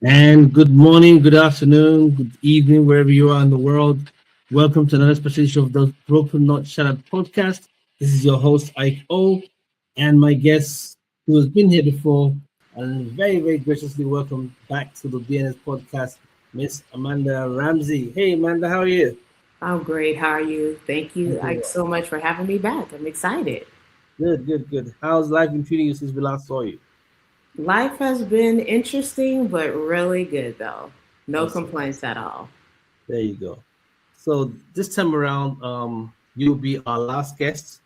And good morning, good afternoon, good evening, wherever you are in the world. Welcome to another special issue of the Broken Not Shut Up podcast. This is your host, Ike O, and my guest who has been here before and very, very graciously welcome back to the BNS podcast, Miss Amanda Ramsey. Hey, Amanda, how are you? I'm great. How are you? Thank I'm you doing well. so much for having me back. I'm excited. Good, good, good. How's life been treating you since we last saw you? Life has been interesting, but really good, though. No Awesome, complaints awesome. at all. There you go. So this time around, you'll be our last guest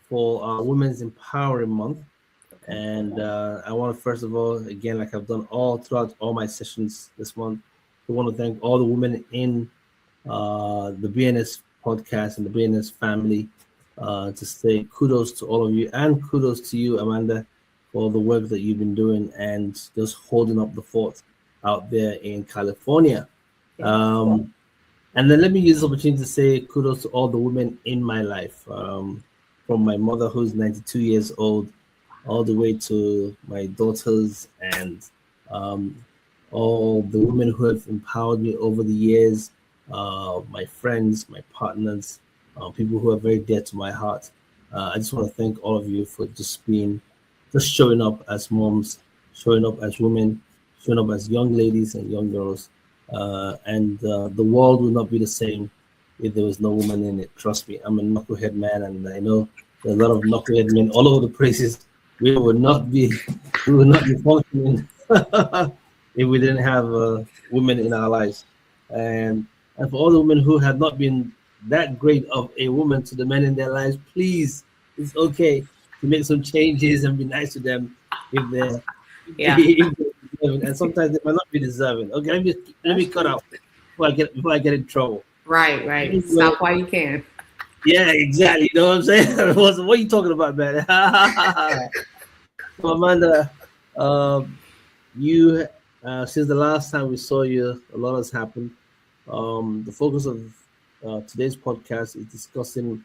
for Women's Empowering Month. Okay. And I want to first of all, again, like I've done all throughout all my sessions this month, I want to thank all the women in the BNS podcast and the BNS family to say kudos to all of you and kudos to you, Amanda, for the work that you've been doing and just holding up the fort out there in California. Yes. And then let me use this opportunity to say kudos to all the women in my life, from my mother, who's 92 years old, all the way to my daughters and um, all the women who have empowered me over the years, my friends, my partners, people who are very dear to my heart. I just want to thank all of you for just showing up as moms, showing up as women, showing up as young ladies and young girls. And the world would not be the same if there was no woman in it. Trust me, I'm a knucklehead man, and I know there are a lot of knucklehead men all over the places. We would not be, we would not be functioning if we didn't have women in our lives. And and for all the women who have not been that great of a woman to the men in their lives, please, it's okay to make some changes and be nice to them if they're Yeah, if they're deserving. And sometimes they might not be deserving. Okay, let me that's cut true. out before I get in trouble. Right, right. Anyway, Stop while you can. yeah, exactly. You know what I'm saying? What are you talking about, man? So Amanda, um, you since the last time we saw you, a lot has happened. The focus of today's podcast is discussing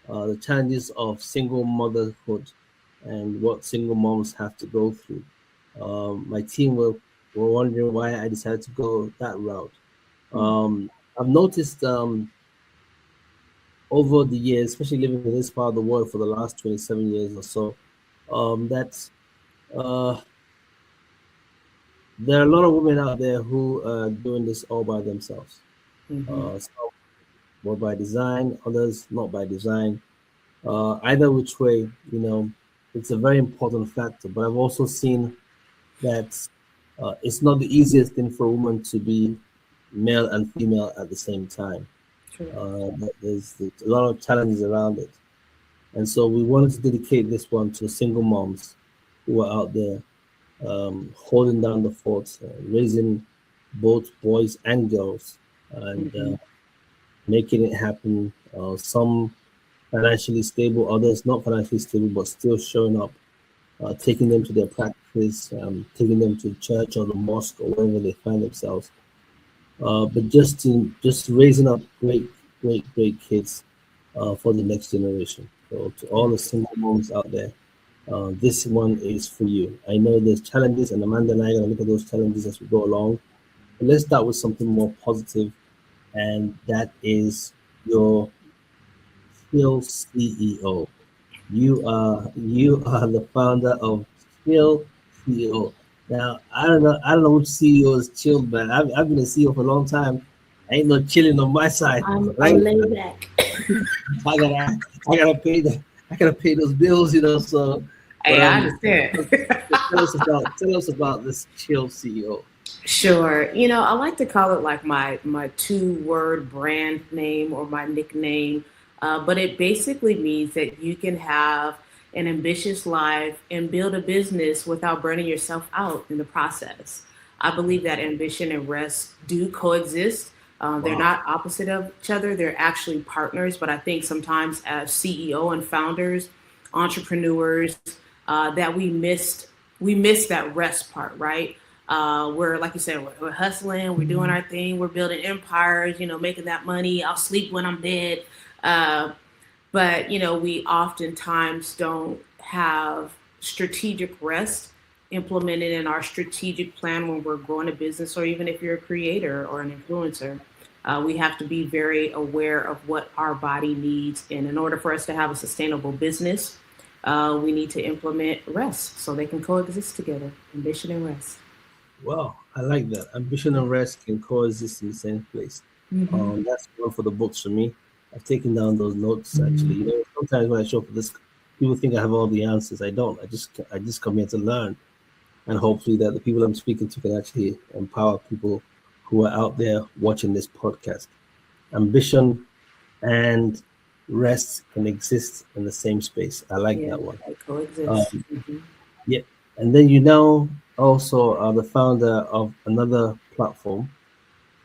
the challenges of single motherhood and what single moms have to go through. My team were wondering why I decided to go that route. I've noticed over the years, especially living in this part of the world for the last 27 years or so, that uh, there are a lot of women out there who are doing this all by themselves. Hmm. Some were by design, others not by design. Either which way, it's a very important factor. But I've also seen that it's not the easiest thing for a woman to be male and female at the same time. True. That there's a lot of challenges around it. And so we wanted to dedicate this one to single moms who are out there holding down the fort, raising both boys and girls, and Hmm. making it happen. Some financially stable, others not financially stable, but still showing up, taking them to their practices, taking them to church or the mosque or wherever they find themselves. But just raising up great kids for the next generation. So to all the single moms out there, this one is for you. I know there's challenges, and Amanda and I are going to look at those challenges as we go along. But let's start with something more positive, and that is your Skill CEO. You are the founder of Chill CEO. Now I don't know which CEO is chilled, but I've been a CEO for a long time. Ain't no chilling on my side. Like I'm laid back. I gotta I gotta pay those bills, So, but Hey, I understand. tell us about this Chill CEO. Sure. I like to call it like my two-word brand name or my nickname, but it basically means that you can have an ambitious life and build a business without burning yourself out in the process. I believe that ambition and rest do coexist. They're Wow. not opposite of each other; they're actually partners. But I think sometimes as CEO and founders, entrepreneurs, that we miss that rest part, right? We're like you said, we're hustling, we're doing our thing, we're building empires, making that money. I'll sleep when I'm dead. Uh, but we oftentimes don't have strategic rest implement it in our strategic plan when we're growing a business, or even if you're a creator or an influencer. We have to be very aware of what our body needs. And in order for us to have a sustainable business, we need to implement rest so they can coexist together, ambition and rest. Wow, I like that. Ambition and rest can coexist in the same place. Mm-hmm. That's one for the books for me. I've taken down those notes actually. You know, sometimes when I show up for this, people think I have all the answers. I don't. I just come here to learn, and hopefully that the people I'm speaking to can actually empower people who are out there watching this podcast. Ambition and rest can exist in the same space. I like Yeah, that one. they coexist. Um, Mm-hmm. yeah, and then you now also are the founder of another platform,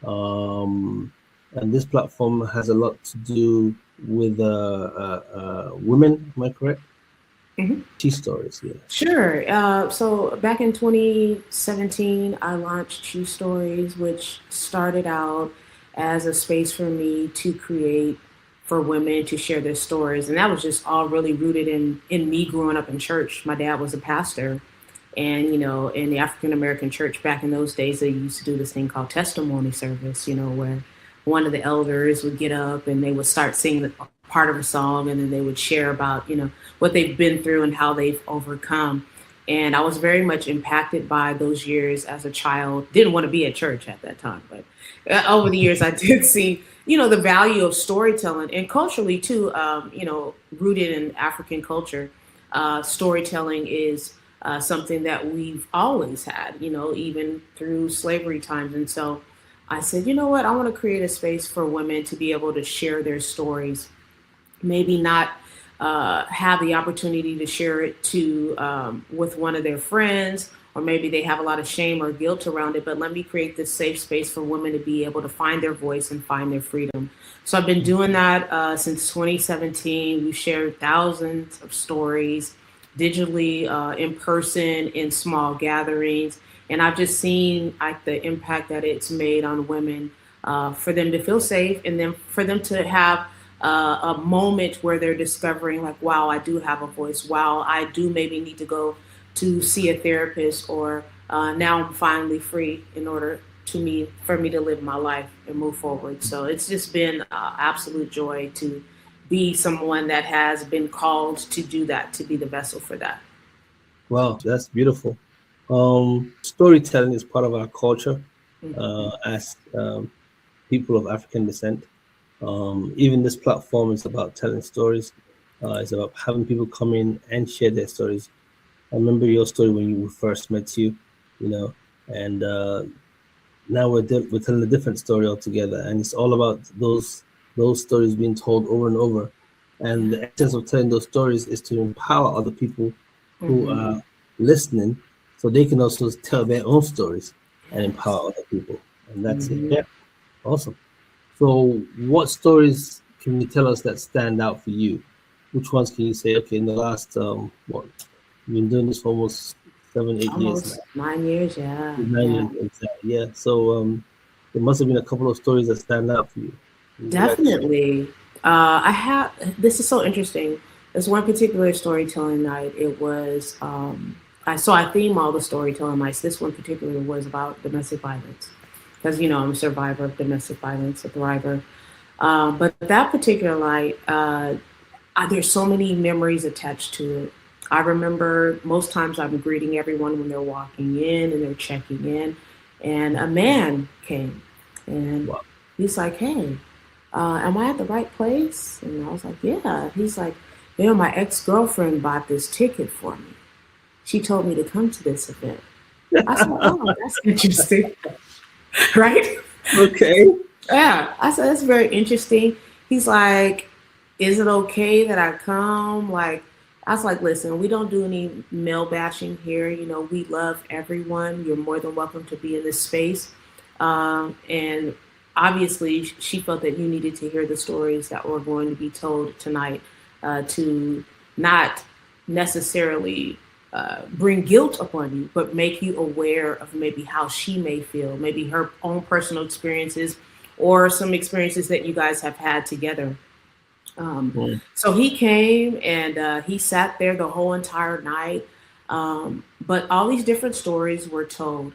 um, and this platform has a lot to do with women. Am I correct? Mm-hmm. She stories, yeah. Sure. So back in 2017, I launched She Stories, which started out as a space for me to create for women to share their stories. And that was just all really rooted in me growing up in church. My dad was a pastor. And, in the African American church back in those days, they used to do this thing called testimony service, where one of the elders would get up and they would start singing a part of a song, and then they would share about, what they've been through and how they've overcome. And I was very much impacted by those years as a child. Didn't want to be at church at that time, but over the years, I did see, the value of storytelling, and culturally too, rooted in African culture. Storytelling is something that we've always had, even through slavery times. And so I said, you know what, I want to create a space for women to be able to share their stories, maybe not have the opportunity to share it with one of their friends, or maybe they have a lot of shame or guilt around it, but let me create this safe space for women to be able to find their voice and find their freedom. So I've been doing that since 2017. We've shared thousands of stories digitally, in person, in small gatherings. And I've just seen the impact that it's made on women, for them to feel safe, and then for them to have a moment where they're discovering, like, wow, I do have a voice. Wow, I do maybe need to go to see a therapist, or now I'm finally free in order for me to live my life and move forward. So it's just been absolute joy to be someone that has been called to do that, to be the vessel for that. Wow, that's beautiful. Storytelling is part of our culture as people of African descent. Even this platform is about telling stories. It's about having people come in and share their stories. I remember your story when we first met you, and now we're telling a different story altogether, and it's all about those stories being told over and over. And the essence of telling those stories is to empower other people who are listening, so they can also tell their own stories and empower other people. And that's it. Yeah, awesome. So, what stories can you tell us that stand out for you? Which ones can you say? Okay, in the last what you've been doing this for almost 7-8 years Almost now. 9 years, yeah. 9 years, exactly. Yeah. So there must have been a couple of stories that stand out for you. Definitely. This is so interesting. There's one particular storytelling night. It was, I theme all the storytelling nights. This one particular was about domestic violence, because, I'm a survivor of domestic violence, a thriver. But that particular night, there's so many memories attached to it. I remember most times I'm greeting everyone when they're walking in and they're checking in, and a man came, and he's like, hey, am I at the right place? And I was like, yeah. He's like, my ex-girlfriend bought this ticket for me. She told me to come to this event. I said, oh, that's interesting. Right? Okay. Yeah. I said, that's very interesting. He's like, is it okay that I come? Like, I was like, listen, we don't do any male bashing here. We love everyone. You're more than welcome to be in this space. And obviously, she felt that you needed to hear the stories that were going to be told tonight, to not necessarily bring guilt upon you, but make you aware of maybe how she may feel, maybe her own personal experiences, or some experiences that you guys have had together. So he came, and he sat there the whole entire night. But all these different stories were told.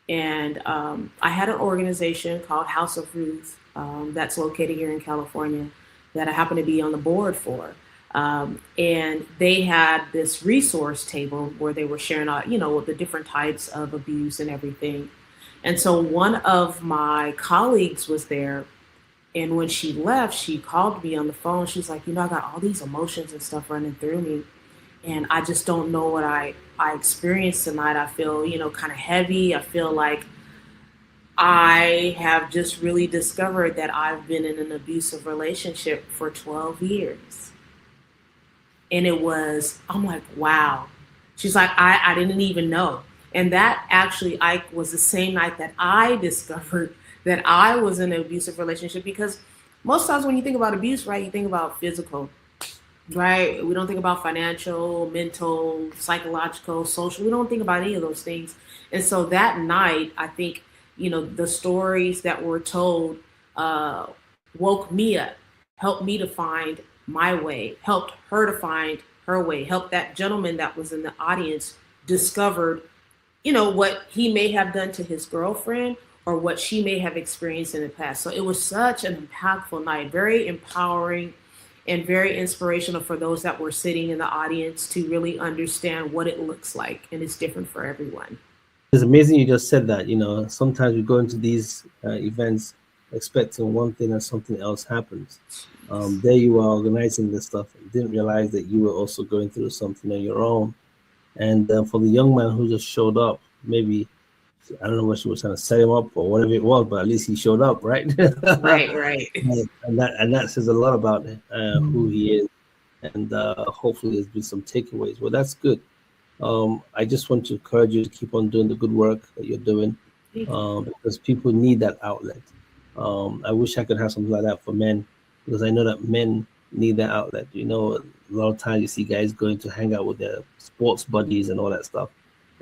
And I had an organization called House of Ruth that's located here in California that I happen to be on the board for. And they had this resource table where they were sharing out, the different types of abuse and everything. And so one of my colleagues was there. And when she left, she called me on the phone. She's like, I got all these emotions and stuff running through me. And I just don't know what I experienced tonight. I feel, kind of heavy. I feel like I have just really discovered that I've been in an abusive relationship for 12 years. And I'm like, wow. She's like, I didn't even know. And that actually, was the same night that I discovered that I was in an abusive relationship, because most times when you think about abuse, right, you think about physical, right? We don't think about financial, mental, psychological, social. We don't think about any of those things. And so that night, I think, the stories that were told woke me up, helped me to find my way, helped her to find her way, helped that gentleman that was in the audience discovered, what he may have done to his girlfriend or what she may have experienced in the past. So it was such an impactful night, very empowering and very inspirational for those that were sitting in the audience to really understand what it looks like. And it's different for everyone. It's amazing you just said that. Sometimes we go into these events expecting one thing and something else happens. There you are organizing this stuff and didn't realize that you were also going through something on your own. And for the young man who just showed up, maybe, I don't know what she was trying to set him up or whatever it was, but at least he showed up, right? Right. And that says a lot about who he is. And hopefully there's been some takeaways. Well, that's good. I just want to encourage you to keep on doing the good work that you're doing, because people need that outlet. I wish I could have something like that for men, because I know that men need that outlet. A lot of times you see guys going to hang out with their sports buddies and all that stuff.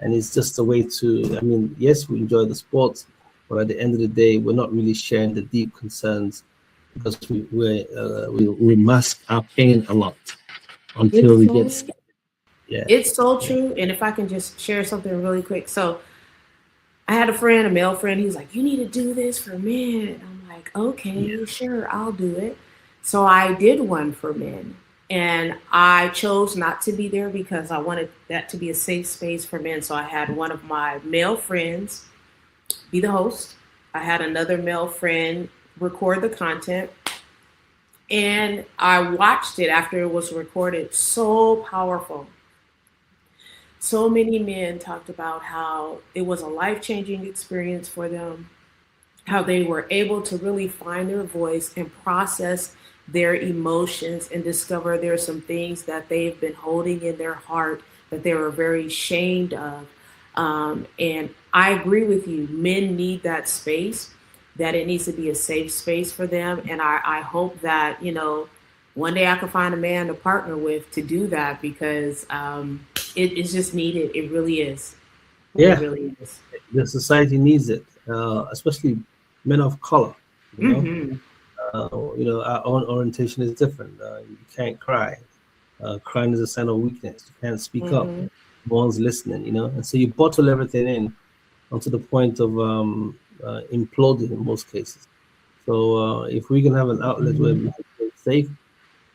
And it's just a way to, yes, we enjoy the sports, but at the end of the day, we're not really sharing the deep concerns, because we mask our pain a lot until we get scared. Yeah. It's so true. And if I can just share something really quick. So I had a male friend, he's like, you need to do this for men. I'm like, okay, sure, I'll do it. So I did one for men. And I chose not to be there because I wanted that to be a safe space for men. So I had one of my male friends be the host. I had another male friend record the content. And I watched it after it was recorded. So powerful. So many men talked about how it was a life-changing experience for them, how they were able to really find their voice and process their emotions and discover there are some things that they've been holding in their heart that they were very ashamed of. And I agree with you. Men need that space, that it needs to be a safe space for them. And I hope that, one day I can find a man to partner with to do that, because it's just needed. It really is. Yeah, it really is. The society needs it, especially men of color. Our own orientation is different. You can't cry. Crying is a sign of weakness. You can't speak up. No one's listening, And so you bottle everything in unto the point of imploding in most cases. So if we can have an outlet where we can feel safe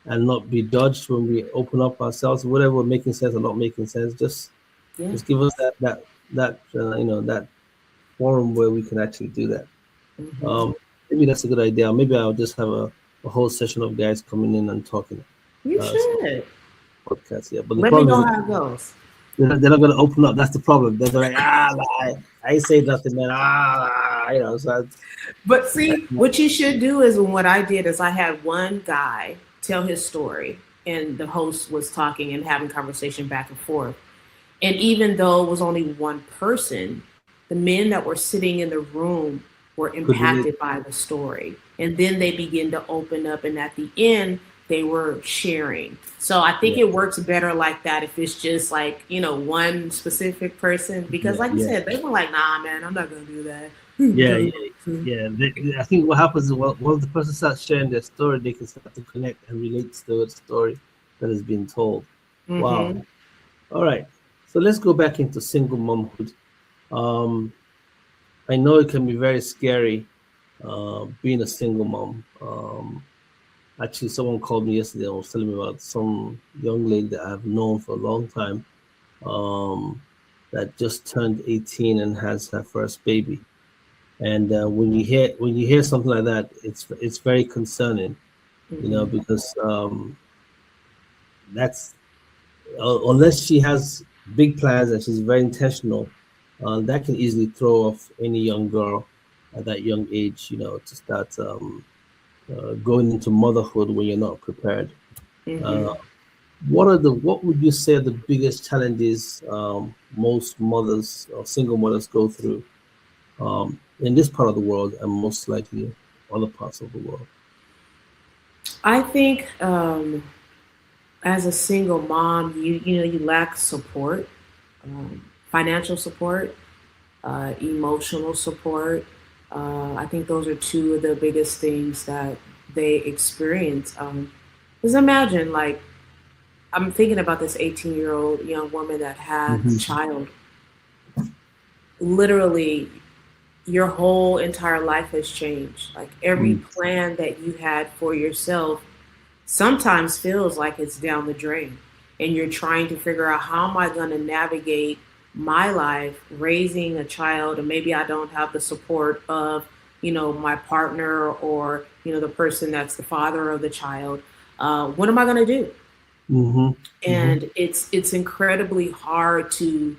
and not be judged when we open up ourselves, whatever making sense or not making sense, just give us that forum where we can actually do that. Maybe that's a good idea. Maybe I'll just have a whole session of guys coming in and talking. You should. Podcast, yeah. But let me know how it goes. They're not going to open up. That's the problem. They're like, I ain't say nothing, man. So but see, what you should do is, what I did is I had one guy tell his story, and the host was talking and having conversation back and forth. And even though it was only one person, the men that were sitting in the room were impacted by the story. And then they begin to open up, and at the end, they were sharing. So I think it works better like that if it's just like, one specific person, because like you said, they were like, nah, man, I'm not going to do that. I think what happens is, once the person starts sharing their story, they can start to connect and relate to the story that is being told. Wow. All right. So let's go back into single momhood. Um, I know it can be very scary being a single mom. Actually, someone called me yesterday and was telling me about some young lady that I've known for a long time um, that just turned 18 and has her first baby. And when you hear something like that, it's very concerning, Mm-hmm. because that's unless she has big plans and she's very intentional, that can easily throw off any young girl at that young age, to start going into motherhood when you're not prepared. Uh, Mm-hmm. what would you say are the biggest challenges most mothers or single mothers go through in this part of the world and most likely other parts of the world? I think as a single mom, you lack support, financial support, emotional support. I think those are two of the biggest things that they experience. Because imagine, like, I'm thinking about this 18-year-old young woman that had a Hmm. child. Literally, your whole entire life has changed. Like every plan that you had for yourself sometimes feels like it's down the drain. And you're trying to figure out, how am I going to navigate my life raising a child? And maybe I don't have the support of, my partner, or, the person that's the father of the child. What am I going to do? Hmm. Hmm. And it's incredibly hard to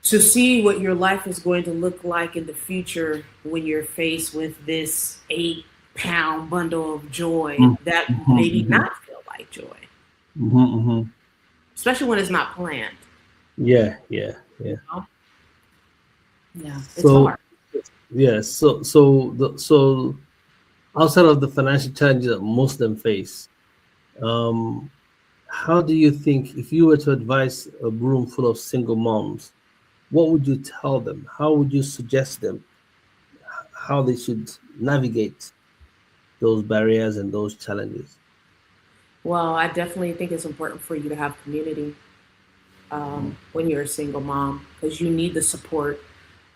see what your life is going to look like in the future when you're faced with this 8-pound bundle of joy Hmm. that maybe Hmm. not feel like joy, Hmm. Hmm. especially when it's not planned. Yeah, yeah, yeah. You know? Yeah, it's So hard. yeah, so outside of the financial challenges that most of them face, um, how do you think, if you were to advise a room full of single moms, what would you tell them? How would you suggest them how they should navigate those barriers and those challenges? Well, I definitely think it's important for you to have community when you're a single mom, because you need the support.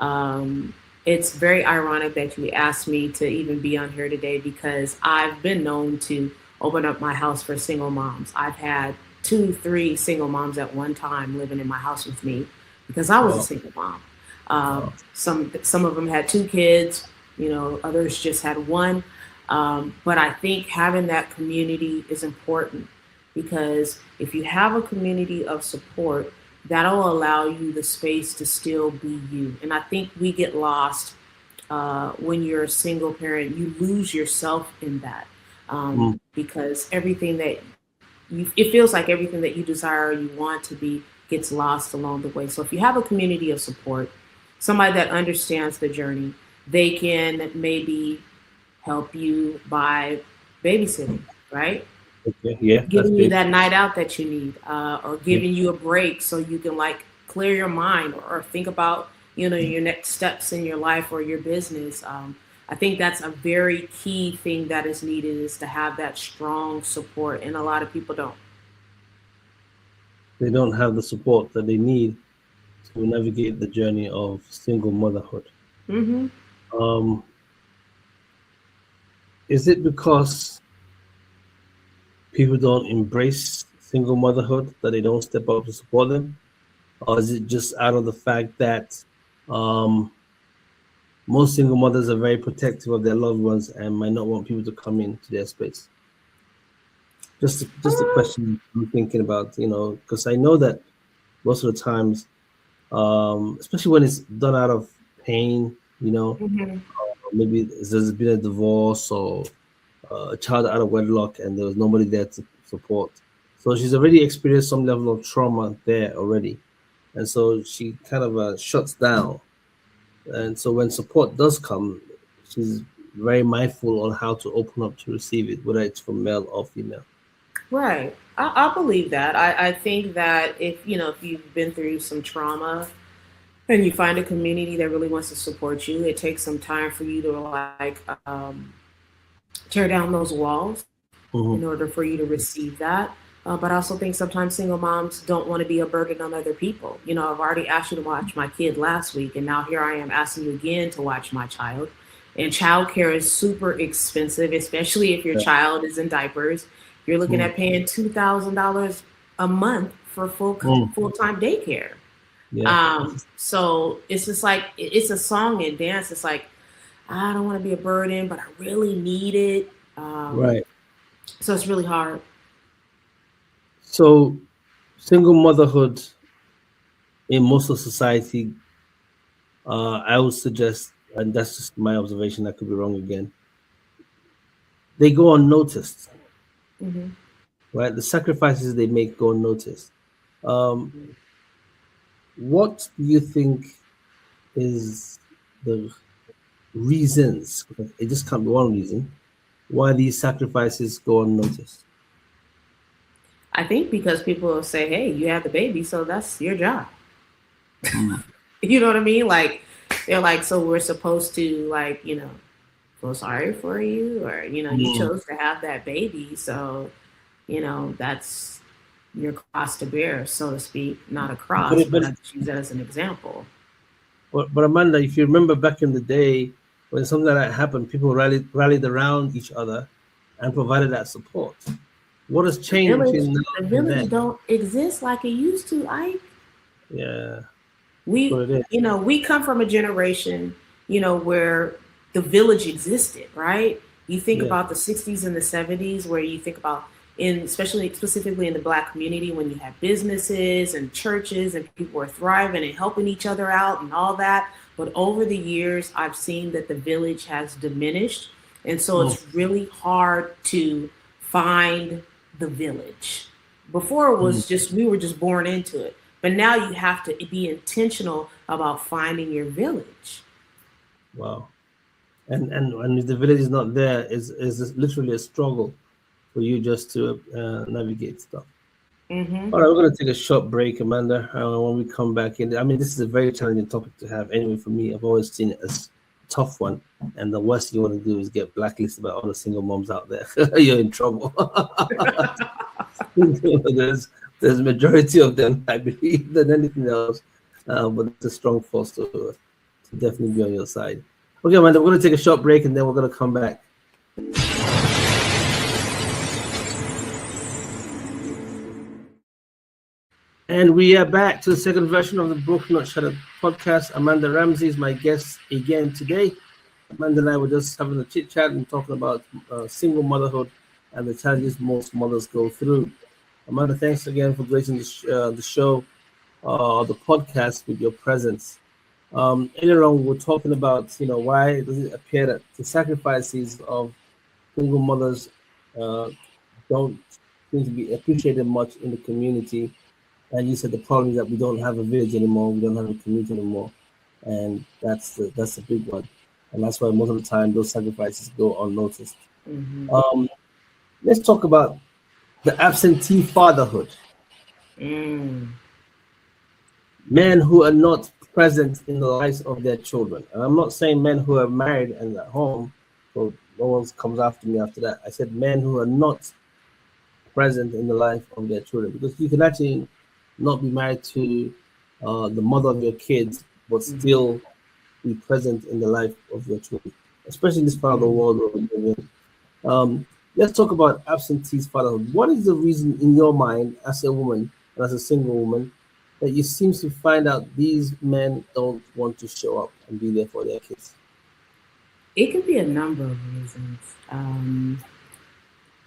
Um, it's very ironic that you asked me to even be on here today, because I've been known to open up my house for single moms. I've had two, three single moms at one time living in my house with me because I was a Wow, single mom. wow. Some of them had two kids, others just had one. But I think having that community is important, because if you have a community of support, that'll allow you the space to still be you. And I think we get lost when you're a single parent. You lose yourself in that, Mm, because everything that it feels like everything that you desire or you want to be gets lost along the way. So if you have a community of support, somebody that understands the journey, they can maybe help you by babysitting, right? okay, yeah, that's Giving you big. that night out that you need, or Yeah. giving you a break so you can like clear your mind, or think about your next steps in your life or your business. I think that's a very key thing that is needed, is to have that strong support, and a lot of people don't. They don't have the support that they need to navigate the journey of single motherhood. Hmm. Um, is it because people don't embrace single motherhood that they don't step up to support them? Or is it just out of the fact that um, most single mothers are very protective of their loved ones and might not want people to come into their space? Just a question I'm thinking about, because I know that most of the times, especially when it's done out of pain, Hmm. maybe there's been a divorce or a child out of wedlock and there was nobody there to support. So she's already experienced some level of trauma there already. And so she kind of shuts down. And so when support does come, she's very mindful on how to open up to receive it, whether it's from male or female. Right. I believe that. I think that if you've been through some trauma and you find a community that really wants to support you, it takes some time for you to like tear down those walls Hmm. in order for you to receive that. But I also think sometimes single moms don't want to be a burden on other people. You know, I've already asked you to watch my kid last week, and now here I am asking you again to watch my child. And childcare is super expensive, especially if your Yeah. child is in diapers. You're looking Mm. at paying $2,000 a month for Mm. full time daycare. Yeah. So it's just like it's a song and dance. It's like I don't want to be a burden, but I really need it. Right. So it's really hard. So single motherhood in most of society, I would suggest, and that's just my observation, I could be wrong again, they go unnoticed, Hmm. right? The sacrifices they make go unnoticed. Um, what do you think is the reasons? It just can't be one reason why these sacrifices go unnoticed. I think because people will say, "Hey, you have the baby, so that's your job." Mm. You know what I mean? Like they're like, "So we're supposed to feel sorry for you, or you Mm. chose to have that baby, so that's your cross to bear, so to speak. Not a But, cross, it, but but I just use that as an example." but Amanda, if you remember back in the day when something like that happened, people rallied around each other and provided that support. What has The changed village, between now the and village then? don't exist like it used to. Yeah, that's what We, it is. we come from a generation, where the village existed, right? You think Yeah. about the 60s and the 70s, where you think about especially specifically in the Black community, when you had businesses and churches and people were thriving and helping each other out and all that. But over the years, I've seen that the village has diminished. And so Mm. it's really hard to find the village. Before it Mm. was just, we were just born into it. But now you have to be intentional about finding your village. Wow. And if the village is not there, is literally a struggle for you just to navigate stuff. Hmm. All right, we're going to take a short break, Amanda. When we come back in, I mean, this is a very challenging topic to have. Anyway, for me, I've always seen it as a tough one. And the worst you want to do is get blacklisted by all the single moms out there. You're in trouble. there's majority of them, I believe, than anything else. But it's a strong force to definitely be on your side. Okay, Amanda, we're going to take a short break and then we're going to come back. And we are back to the second version of the Broken Not Shattered podcast. Amanda Ramsey is my guest again today. Amanda and I were just having a chit chat and talking about single motherhood and the challenges most mothers go through. Amanda, thanks again for gracing the show, the podcast with your presence. Earlier on, we were talking about, why does it appear that the sacrifices of single mothers don't seem to be appreciated much in the community. And you said the problem is that we don't have a village anymore, we don't have a community anymore, and that's a big one, and that's why most of the time those sacrifices go unnoticed. Hmm. Um, let's talk about the absentee fatherhood. Mm. Men who are not present in the lives of their children. And I'm not saying men who are married and at home, so no one comes after me after that. I said men who are not present in the life of their children, because you can actually not be married to the mother of your kids, but Hmm. still be present in the life of your children, especially in this part of the world where we live in. Let's talk about absentee fatherhood. What is the reason in your mind, as a woman and as a single woman, that you seem to find out these men don't want to show up and be there for their kids? It could be a number of reasons.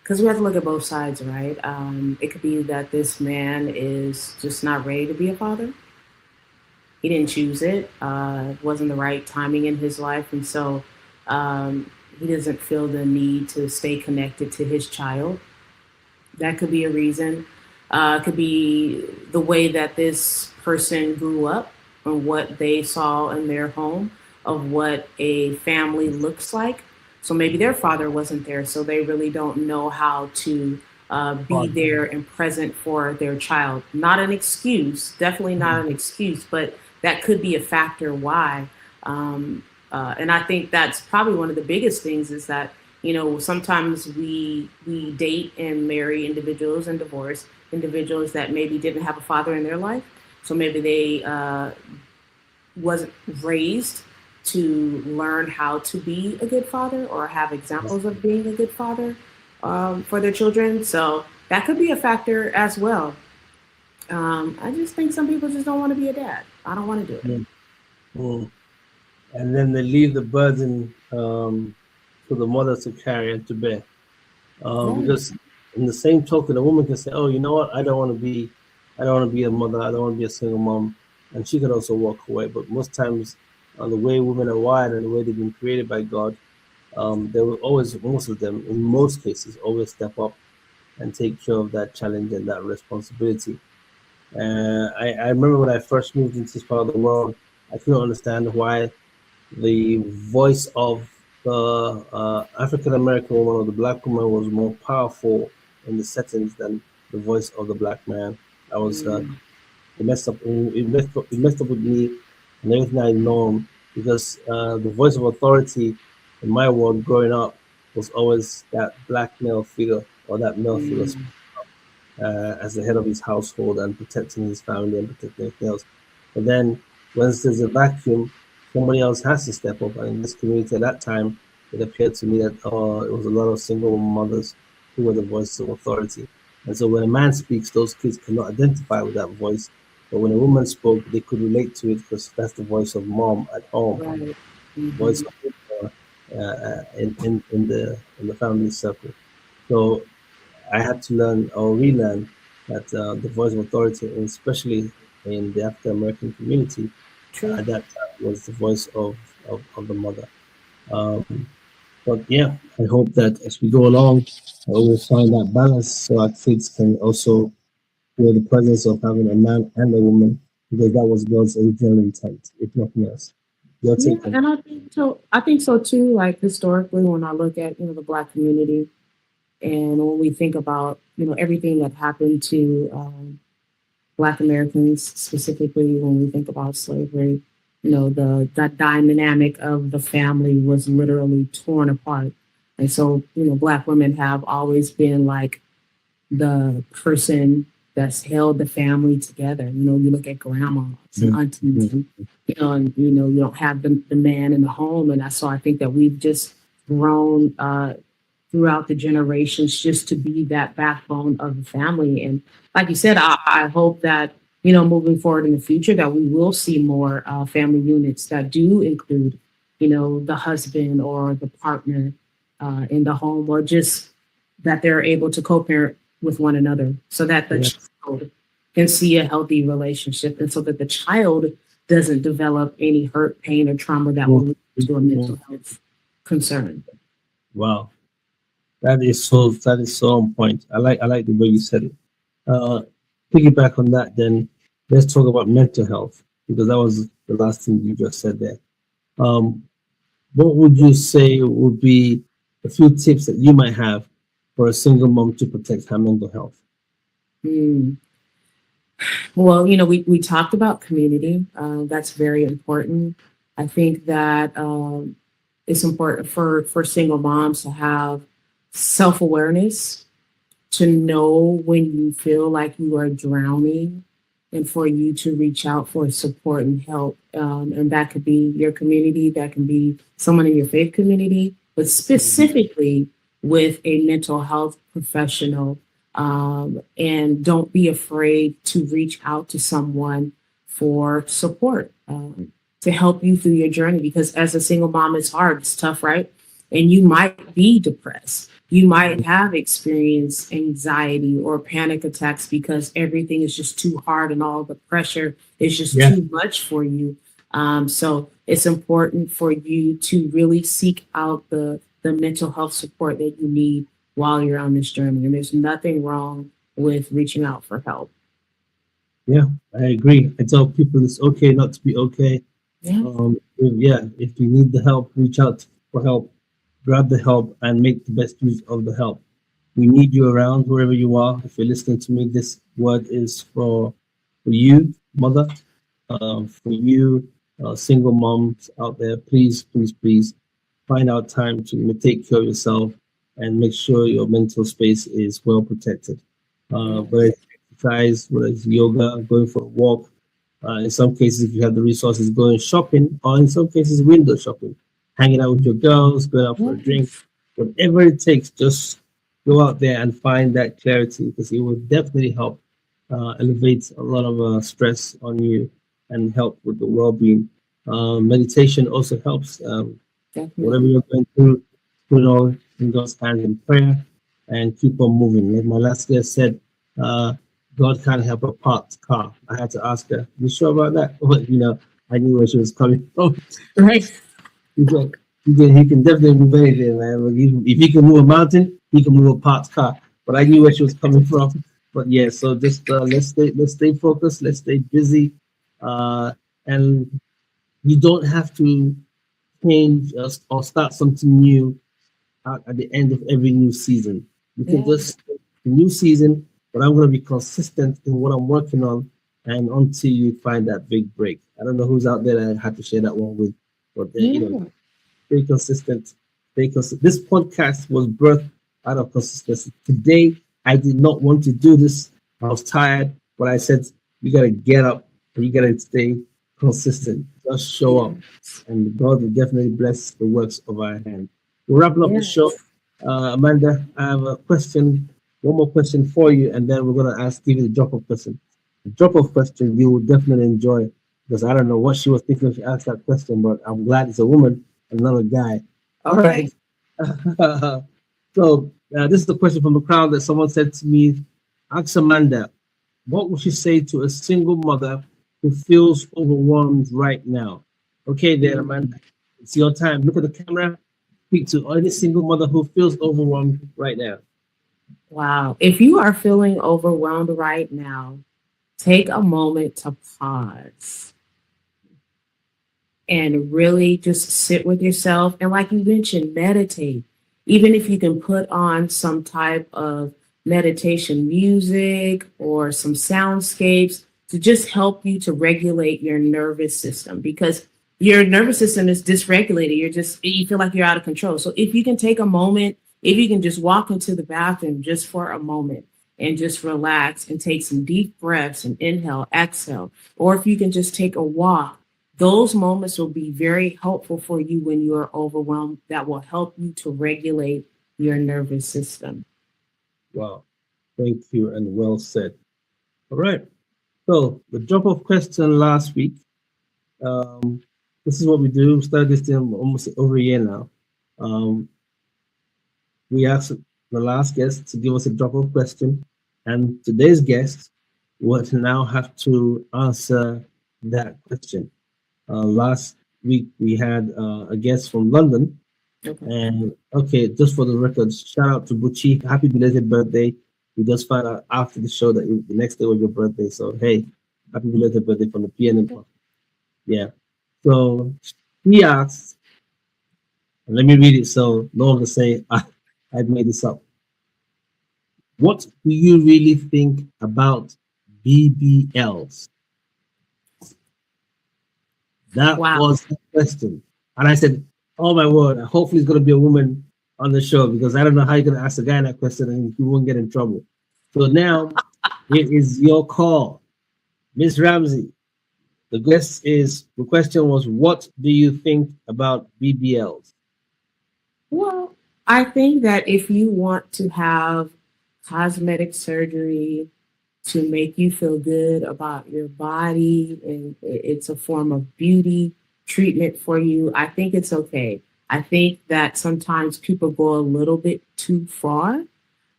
Because we have to look at both sides, right? It could be that this man is just not ready to be a father. He didn't choose it. It wasn't the right timing in his life. And so he doesn't feel the need to stay connected to his child. That could be a reason. It could be the way that this person grew up and what they saw in their home of what a family looks like. So maybe their father wasn't there, so they really don't know how to be Father. there and present for their child. Not an excuse, definitely not an excuse, but that could be a factor why. And I think that's probably one of the biggest things is that You know, sometimes we date and marry individuals and divorce individuals that maybe didn't have a father in their life. So maybe they wasn't raised to learn how to be a good father or have examples of being a good father for their children. So that could be a factor as well. I just think some people just don't want to be a dad. I don't want to do it. Mm, mm. And then they leave the burden for the mother to carry and to bear. Right. Because in the same token, a woman can say, "Oh, you know what? I don't want to be a mother. I don't want to be a single mom," and she could also walk away. But most times, the way women are wired and the way they've been created by God, they will always, most of them, in most cases, always step up and take care of that challenge and that responsibility. I remember when I first moved into this part of the world, I couldn't understand why the voice of the African American woman or the black woman was more powerful in the settings than the voice of the black man. I was Mm, it messed up with me and everything I known because the voice of authority in my world growing up was always that black male figure or that male figure mm, as the head of his household and protecting his family and protecting everything else. But then once there's a vacuum, somebody else has to step up. And in this community at that time, it appeared to me that it was a lot of single mothers who were the voices of authority. And so when a man speaks, those kids cannot identify with that voice. But when a woman spoke, they could relate to it because that's the voice of mom at home, right. voice Hmm. of in the family circle. So I had to learn or relearn that the voice of authority, and especially in the African American community, True. at that time was the voice of the mother. Um, but yeah, I hope that as we go along, we'll find that balance so our kids can also feel the presence of having a man and a woman, because that was God's original intent, if nothing else. Your Yeah, take on and I think so. I think so too. Like historically, when I look at the black community, and when we think about everything that happened to Black Americans, specifically when we think about slavery, the that dynamic of the family was literally torn apart, and so Black women have always been like the person that's held the family together. You look at grandmas and that? aunties, Mm, and you don't have the man in the home, and so I think that we've just grown throughout the generations just to be that backbone of the family. And like you said, I hope that moving forward in the future that we will see more family units that do include the husband or the partner in the home, or just that they're able to co-parent with one another so that the yeah, child can see a healthy relationship, and so that the child doesn't develop any hurt, pain, or trauma that will mm, lead mm, to a mm. mental health concern. Wow, that is so on point. I like the way you said it. Uh, Piggyback on that, then let's talk about mental health because that was the last thing you just said there. Um, what would you say would be a few tips that you might have for a single mom to protect her mental health? Mm. Well, we talked about community. That's very important. I think that it's important for single moms to have self awareness, to know when you feel like you are drowning, and for you to reach out for support and help. And that could be your community, that can be someone in your faith community, but Mhm. specifically with a mental health professional. And don't be afraid to reach out to someone for support, to help you through your journey. Because as a single mom, it's hard, it's tough, right? And you might be depressed. You might have experienced anxiety or panic attacks because everything is just too hard and all the pressure is just Yeah, too much for you. So it's important for you to really seek out the mental health support that you need while you're on this journey. And there's nothing wrong with reaching out for help. yeah, I agree. I tell people it's okay not to be okay. Yeah. If you need the help, reach out for help, grab the help, and make the best use of the help. We need you around wherever you are. If you're listening to me, this word is for you, mother, for you, single moms out there. Please, please, please. find out time to take care of yourself and make sure your mental space is well protected. Whether it's exercise, whether it's yoga, going for a walk. In some cases, if you have the resources, going shopping, or in some cases, window shopping, hanging out with your girls, going out for a drink, whatever it takes, just go out there and find that clarity because it will definitely help elevate a lot of stress on you and help with the well-being. Meditation also helps. Whatever you're going through, put it all in God's hands in prayer and keep on moving. Like my last guest said, God can't help a parked car. I had to ask her, "You sure about that?" But I knew where she was coming from. Right. He can definitely move anything, man. If he can move a mountain, he can move a parked car. But I knew where she was coming from. But yeah, so just let's stay focused, let's stay busy, and you don't have to change or start something new at the end of every new season. You can just new season, but I'm going to be consistent in what I'm working on, and until you find that big break. I don't know who's out there that I had to share that one with, but stay consistent. This podcast was birthed out of consistency. Today, I did not want to do this. I was tired, but I said, you got to get up and you got to stay consistent. Just show up, and God will definitely bless the works of our hand. We're wrapping up the show. Amanda, I have a question, one more question for you, and then we're going to give you the drop-off question. The drop-off question you will definitely enjoy because I don't know what she was thinking when she asked that question, but I'm glad it's a woman and not a guy. All right. So this is the question from the crowd that someone said to me. Ask Amanda, what would she say to a single mother who feels overwhelmed right now? Okay, there, Amanda. It's your time. Look at the camera. Speak to any single mother who feels overwhelmed right now. Wow. If you are feeling overwhelmed right now, take a moment to pause and really just sit with yourself. And like you mentioned, meditate. Even if you can put on some type of meditation music or some soundscapes to just help you to regulate your nervous system, because your nervous system is dysregulated. You feel like you're out of control. So if you can take a moment, if you can just walk into the bathroom just for a moment and just relax and take some deep breaths and inhale, exhale, or if you can just take a walk, those moments will be very helpful for you when you are overwhelmed. That will help you to regulate your nervous system. Wow. Thank you and well said. All right. So the drop-off question last week. This is what we do. We started this thing almost over a year now. We asked the last guest to give us a drop-off question, and today's guest will now have to answer that question. Last week we had a guest from London, and just for the record, shout out to Buchi. Happy belated birthday. We just found out after the show that the next day was your birthday, so hey, happy belated birthday from the PNM. Yeah. So he asked, and let me read it so no one can say I made this up. What do you really think about BBLs? That was the question. And I said, oh my word, hopefully it's going to be a woman on the show because I don't know how you're going to ask a guy that question and he won't get in trouble. So now it is your call. Miss Ramsey, the question was, what do you think about BBLs? Well, I think that if you want to have cosmetic surgery to make you feel good about your body and it's a form of beauty treatment for you, I think it's okay. I think that sometimes people go a little bit too far,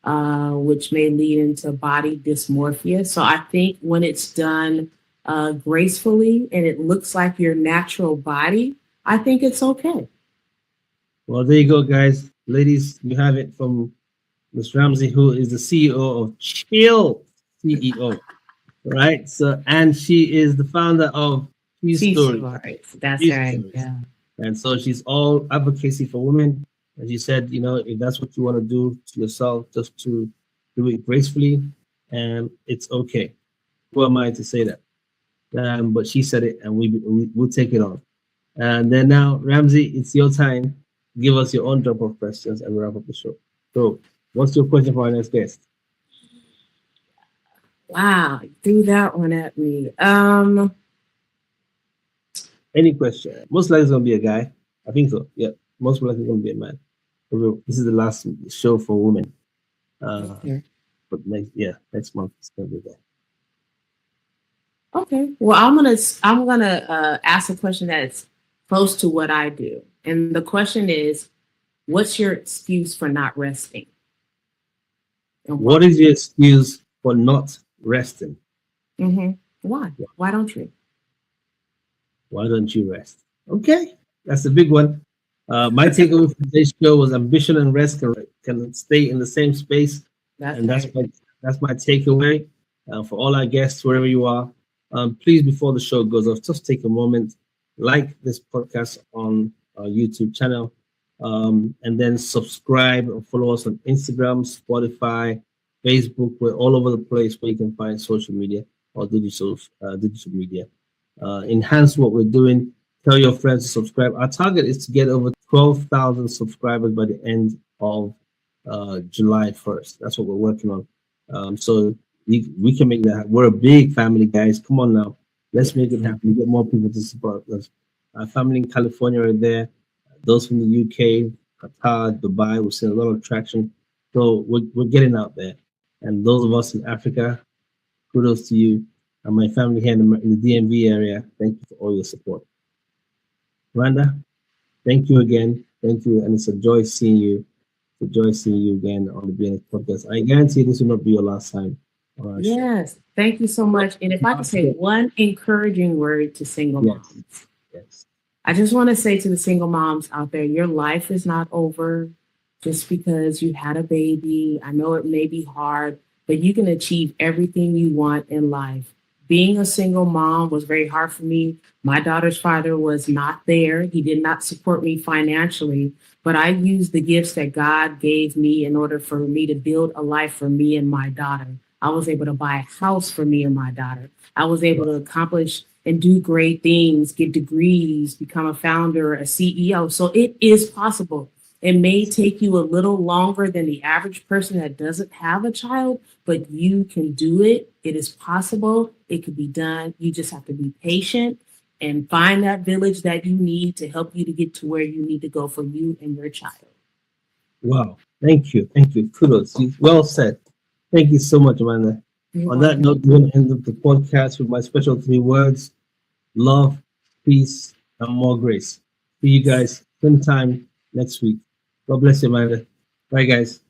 which may lead into body dysmorphia. So I think when it's done gracefully and it looks like your natural body, I think it's okay. Well, there you go, guys. Ladies, you have it from Ms. Ramsey, who is the CEO of Chill CEO, right? So, and she is the founder of Cheese Stories. That's Cheese right. Stories. Yeah. And so she's all advocacy for women. And she said, if that's what you want to do to yourself, just to do it gracefully, and it's okay. Who am I to say that? But she said it, and we'll take it on. And then now, Ramsey, it's your time. give us your own drop of questions and wrap up the show. So, what's your question for our next guest? Wow, you threw that one at me. Any question? Most likely it's gonna be a guy. I think so. Yeah, most likely it's gonna be a man. This is the last show for women. Okay. But next month it's gonna be there. Okay. Well, I'm gonna ask a question that's close to what I do, and the question is, what's your excuse for not resting? And What is your excuse for not resting? Mm-hmm. Why? Why don't you? Why don't you rest? Okay, that's a big one. My takeaway from today's show was ambition and rest can stay in the same space, and that's my takeaway for all our guests, wherever you are. Please, before the show goes off, just take a moment, like this podcast on our YouTube channel, and then subscribe and follow us on Instagram, Spotify, Facebook. We're all over the place where you can find social media or digital media. Enhance what we're doing. Tell your friends to subscribe. Our target is to get over 12,000 subscribers by the end of July 1st. That's what we're working on. So we can make that. We're a big family, guys. Come on now. Let's make it happen. Get more people to support us. Our family in California are there. Those from the UK, Qatar, Dubai, we're seeing a lot of traction. So we're getting out there. And those of us in Africa, kudos to you. And my family here in the DMV area, thank you for all your support. Randa, thank you again. Thank you. And it's a joy seeing you. It's a joy seeing you again on the BNS podcast. I guarantee this will not be your last time. Yes. Thank you so much. And if I could say one encouraging word to single moms. Yes. I just want to say to the single moms out there, your life is not over just because you had a baby. I know it may be hard, but you can achieve everything you want in life. Being a single mom was very hard for me. My daughter's father was not there. He did not support me financially, but I used the gifts that God gave me in order for me to build a life for me and my daughter. I was able to buy a house for me and my daughter. I was able to accomplish and do great things, get degrees, become a founder, a CEO. So it is possible. It may take you a little longer than the average person that doesn't have a child, but you can do it. It is possible. It can be done. You just have to be patient and find that village that you need to help you to get to where you need to go for you and your child. Wow. Thank you. Thank you. Kudos. Well said. Thank you so much, Amanda. On that note, we're going to end up the podcast with my special 3 words: love, peace, and more grace. See you guys same time next week. God bless you, Amanda. Bye, guys.